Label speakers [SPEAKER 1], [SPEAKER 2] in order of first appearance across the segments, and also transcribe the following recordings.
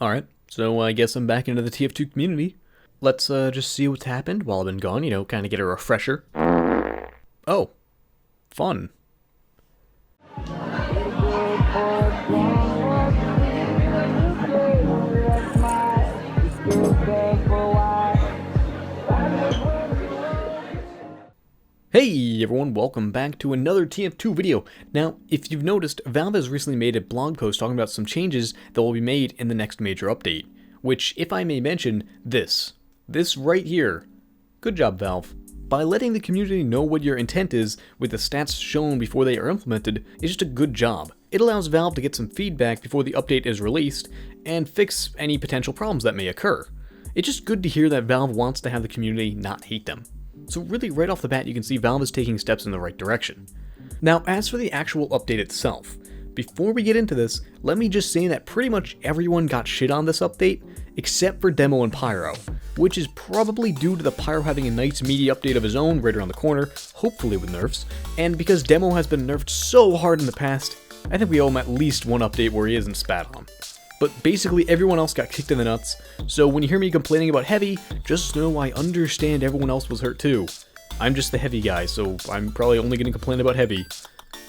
[SPEAKER 1] Alright, so I guess I'm back into the TF2 community. Let's just see what's happened while I've been gone, kind of get a refresher. Oh, fun. Hey everyone, welcome back to another TF2 video. Now, if you've noticed, Valve has recently made a blog post talking about some changes that will be made in the next major update, which, if I may mention, this right here. Good job, Valve. By letting the community know what your intent is with the stats shown before they are implemented is just a good job. It allows Valve to get some feedback before the update is released and fix any potential problems that may occur. It's just good to hear that Valve wants to have the community not hate them. So really, right off the bat, you can see Valve is taking steps in the right direction. Now, as for the actual update itself, before we get into this, let me just say that pretty much everyone got shit on this update, except for Demo and Pyro, which is probably due to the Pyro having a nice meaty update of his own right around the corner, hopefully with nerfs, and because Demo has been nerfed so hard in the past, I think we owe him at least one update where he isn't spat on. But basically everyone else got kicked in the nuts, so when you hear me complaining about Heavy, just know I understand everyone else was hurt too. I'm just the Heavy guy, so I'm probably only going to complain about Heavy.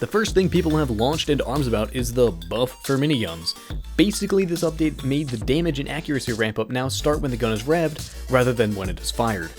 [SPEAKER 1] The first thing people have launched into arms about is the buff for miniguns. Basically, this update made the damage and accuracy ramp up now start when the gun is revved, rather than when it is fired.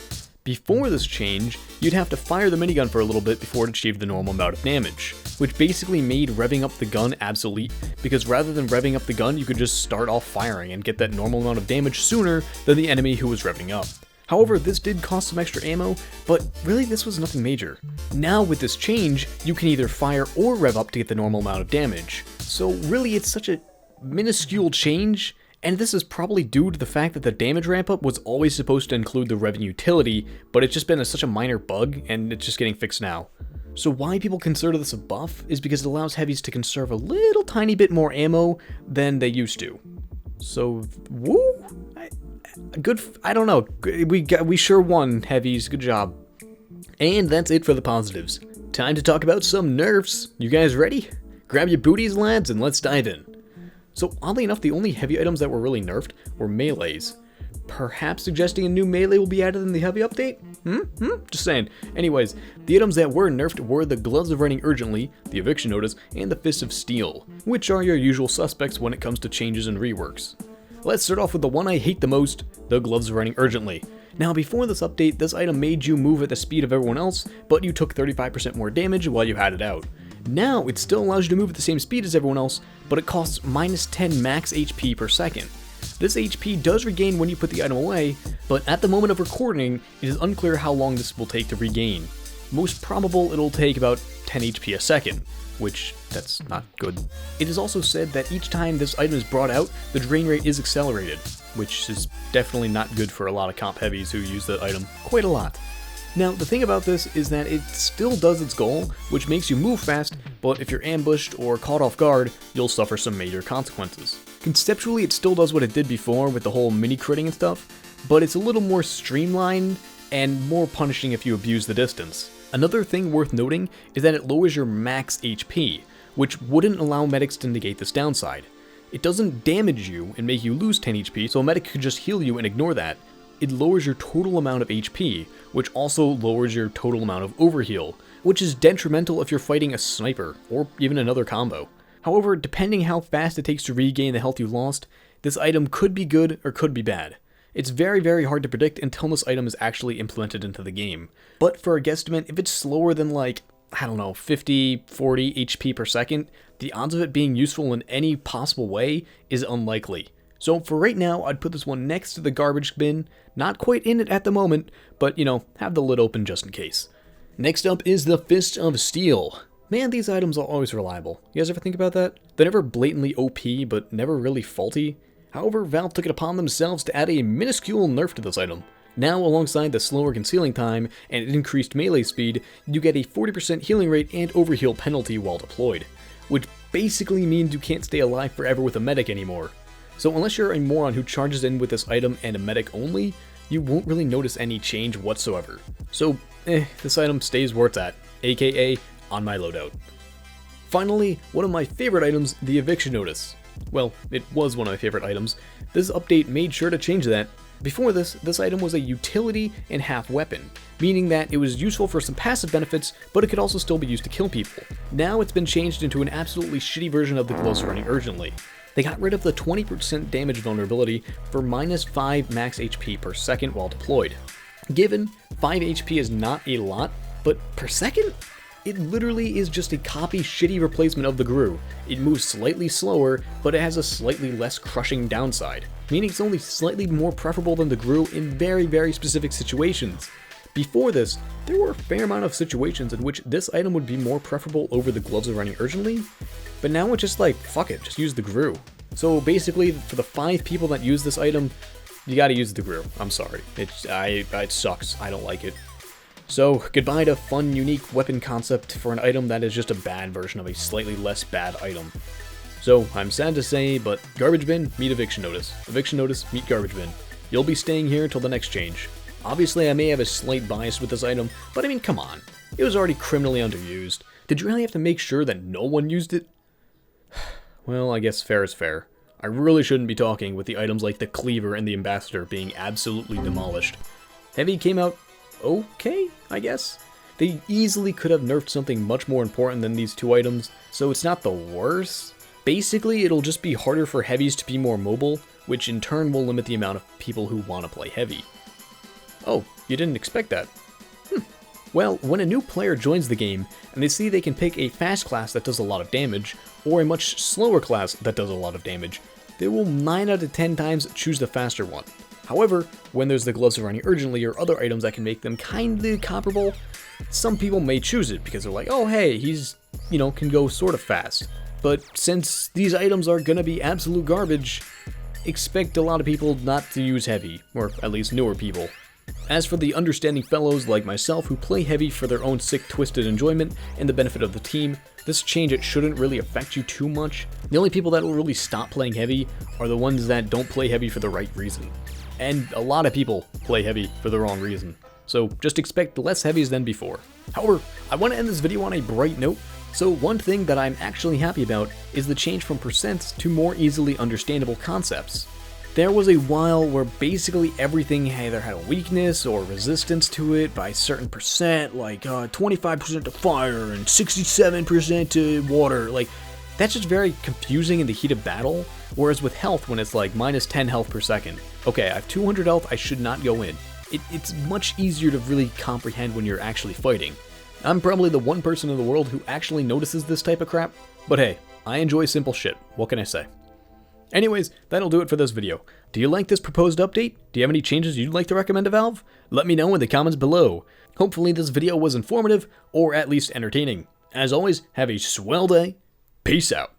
[SPEAKER 1] Before this change, you'd have to fire the minigun for a little bit before it achieved the normal amount of damage, which basically made revving up the gun obsolete, because rather than revving up the gun, you could just start off firing and get that normal amount of damage sooner than the enemy who was revving up. However, this did cost some extra ammo, but really this was nothing major. Now with this change, you can either fire or rev up to get the normal amount of damage. So really it's such a minuscule change, and this is probably due to the fact that the damage ramp up was always supposed to include the revving utility, but it's just been such a minor bug, and it's just getting fixed now. So why people consider this a buff is because it allows heavies to conserve a little tiny bit more ammo than they used to. So, woo! I don't know. We sure won, heavies. Good job. And that's it for the positives. Time to talk about some nerfs. You guys ready? Grab your booties, lads, and let's dive in. So oddly enough, the only heavy items that were really nerfed were melees. Perhaps suggesting a new melee will be added in the heavy update? Just saying. Anyways, the items that were nerfed were the Gloves of Running Urgently, the Eviction Notice, and the Fist of Steel, which are your usual suspects when it comes to changes and reworks. Let's start off with the one I hate the most, the Gloves of Running Urgently. Now before this update, this item made you move at the speed of everyone else, but you took 35% more damage while you had it out. Now it still allows you to move at the same speed as everyone else, but it costs -10 max HP per second. This HP does regain when you put the item away, but at the moment of recording, it is unclear how long this will take to regain. Most probable it'll take about 10 HP a second, which that's not good. It is also said that each time this item is brought out, the drain rate is accelerated, which is definitely not good for a lot of comp heavies who use that item quite a lot. Now, the thing about this is that it still does its goal, which makes you move fast, but if you're ambushed or caught off guard, you'll suffer some major consequences. Conceptually, it still does what it did before with the whole mini-critting and stuff, but it's a little more streamlined and more punishing if you abuse the distance. Another thing worth noting is that it lowers your max HP, which wouldn't allow medics to negate this downside. It doesn't damage you and make you lose 10 HP, so a medic could just heal you and ignore that. It lowers your total amount of HP, which also lowers your total amount of overheal, which is detrimental if you're fighting a sniper, or even another combo. However, depending how fast it takes to regain the health you lost, this item could be good or could be bad. It's very hard to predict until this item is actually implemented into the game. But for a guesstimate, if it's slower than 50, 40 HP per second, the odds of it being useful in any possible way is unlikely. So for right now, I'd put this one next to the garbage bin, not quite in it at the moment, but have the lid open just in case. Next up is the Fist of Steel. Man, these items are always reliable. You guys ever think about that? They're never blatantly OP, but never really faulty. However, Valve took it upon themselves to add a minuscule nerf to this item. Now, alongside the slower concealing time and increased melee speed, you get a 40% healing rate and overheal penalty while deployed, which basically means you can't stay alive forever with a medic anymore. So unless you're a moron who charges in with this item and a medic only, you won't really notice any change whatsoever. So, this item stays where it's at, aka on my loadout. Finally, one of my favorite items, the Eviction Notice. Well, it was one of my favorite items. This update made sure to change that. Before this item was a utility and half weapon, meaning that it was useful for some passive benefits, but it could also still be used to kill people. Now it's been changed into an absolutely shitty version of the gloves running urgently. They got rid of the 20% damage vulnerability for -5 max HP per second while deployed. Given 5 HP is not a lot, but per second? It literally is just a copy shitty replacement of the GRU. It moves slightly slower, but it has a slightly less crushing downside, meaning it's only slightly more preferable than the GRU in very, very specific situations. Before this, there were a fair amount of situations in which this item would be more preferable over the gloves of running urgently, but now it's just like, fuck it, just use the GRU. So basically, for the 5 people that use this item, you gotta use the GRU. I'm sorry. It sucks. I don't like it. So, goodbye to fun, unique weapon concept for an item that is just a bad version of a slightly less bad item. So, I'm sad to say, but garbage bin, meet eviction notice. Eviction notice, meet garbage bin. You'll be staying here until the next change. Obviously, I may have a slight bias with this item, but I mean, come on. It was already criminally underused. Did you really have to make sure that no one used it? Well, I guess fair is fair. I really shouldn't be talking with the items like the Cleaver and the Ambassador being absolutely demolished. Heavy came out okay, I guess? They easily could have nerfed something much more important than these 2 items, so it's not the worst. Basically, it'll just be harder for heavies to be more mobile, which in turn will limit the amount of people who want to play heavy. Oh, you didn't expect that? Well, when a new player joins the game, and they see they can pick a fast class that does a lot of damage, or a much slower class that does a lot of damage, they will 9 out of 10 times choose the faster one. However, when there's the gloves of running urgently or other items that can make them kinda comparable, some people may choose it because they're like, oh hey, he's, can go sort of fast. But since these items are gonna be absolute garbage, expect a lot of people not to use heavy, or at least newer people. As for the understanding fellows like myself who play heavy for their own sick, twisted enjoyment and the benefit of the team, this change it shouldn't really affect you too much. The only people that will really stop playing heavy are the ones that don't play heavy for the right reason. And a lot of people play heavy for the wrong reason. So just expect less heavies than before. However, I want to end this video on a bright note. So one thing that I'm actually happy about is the change from percents to more easily understandable concepts. There was a while where basically everything either had a weakness or resistance to it by a certain percent, like 25% to fire and 67% to water. Like, that's just very confusing in the heat of battle, whereas with health, when it's like -10 health per second, okay, I have 200 health, I should not go in. It's much easier to really comprehend when you're actually fighting. I'm probably the one person in the world who actually notices this type of crap, but hey, I enjoy simple shit, what can I say? Anyways, that'll do it for this video. Do you like this proposed update? Do you have any changes you'd like to recommend to Valve? Let me know in the comments below. Hopefully this video was informative, or at least entertaining. As always, have a swell day. Peace out.